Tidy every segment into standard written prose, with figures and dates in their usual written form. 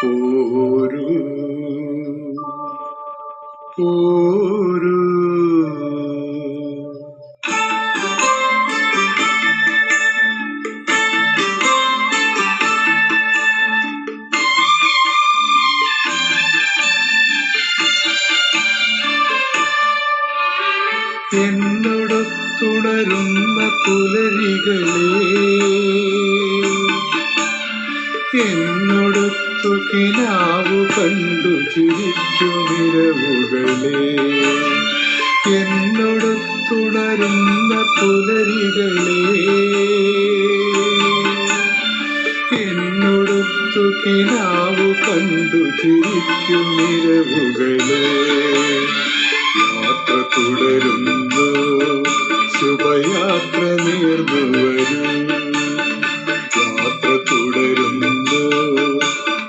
പോരൂ പോരൂ എന്നോടൊത്തുണരുന്ന പുലരികളെ, എന്നോടൊത്തു കിനാവു കണ്ടു ചിരിക്കുമിരവുകളെ, എന്നോടൊത്തുണരുന്ന പുലരികളെ, എന്നോടൊത്തു കിനാവു കണ്ടു ചിരിക്കുമിരവുകളെ, യാത്ര തുടരുന്നു, ശുഭയാത്ര നേർന്നു വരൂ, യാത്ര തുടരുന്നു,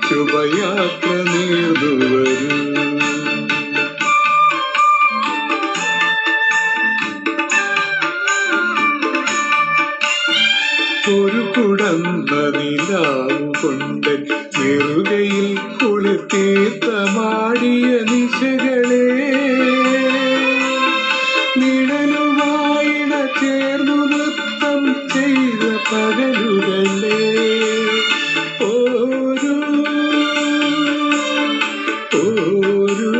ശുഭയാത്ര നേർന്നു വരൂ. ഒരു കുടന്ന നിലാവു കൊണ്ട് നെറുകയിൽ കുളിർത്തീർത്ത മാടിയ നിശകളെ, നിഴലുമായിട ചേർന്നു നൃത്തം ചെയ്ത പകലുകളെ, ഓരോ ഓരോ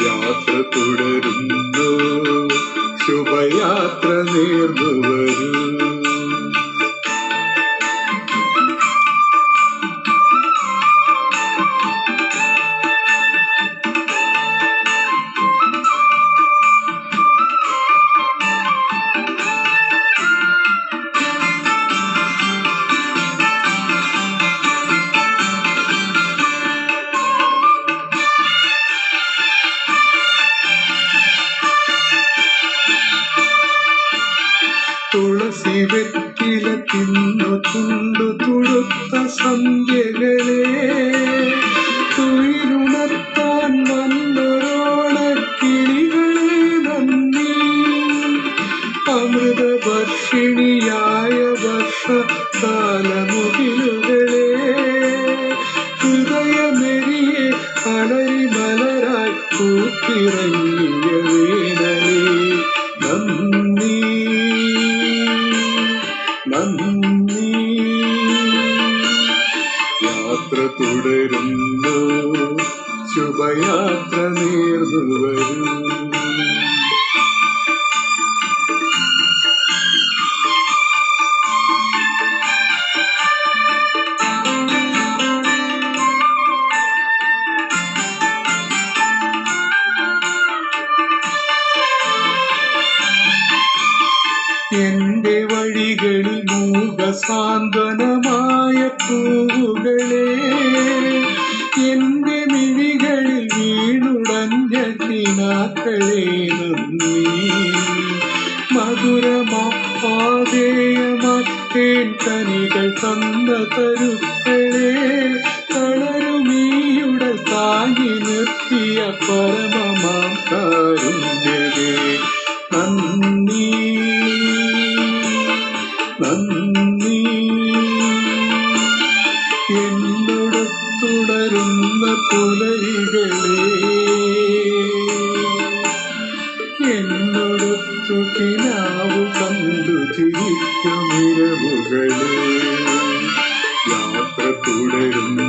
യാത്ര തുടരുന്നു, ശുഭയാത്ര നേർന്നു വരൂ. തുളസി വെറ്റില തിന്നു തുണ്ടു തുടുത്ത സന്ധ്യകളെ, തുയിലുണർത്താൻ വന്നൊരോണക്കിളികളെ നന്ദി, അമൃതവർഷിണിയായ വർഷകാലമുകിലുകളെ, ഹൃദയമെരിയെ അലരി മലരായി പൂത്തിറങ്ങിയ വേനലേ നന്ദി നന്ദി. യാത്ര തുടരുന്നു, ശുഭയാത്ര നേർന്നു വരൂ. എന്റെ വഴികളിൽ മൂകസാന്ത്വനമായ പൂവുകളെ, എന്റെ മിഴികളിൽ വീണുടഞ്ഞ കിനാക്കളെ നന്ദി, മധുരമാതേയമാറ്റേൻ കനികൾ തന്ന തരുക്കളെ, കളരുമീയുടൽ താങ്ങി നിർത്തിയ പരമമാം കാരുണ്യമേ നന്ദി നന്ദി. എന്നോടൊത്തുണരുന്ന പുലരികളെ, എന്നോടൊത്തു കിനാവു കണ്ടു ചിരിക്കുമിരവുകളെ, യാത്ര തുടരുന്നു,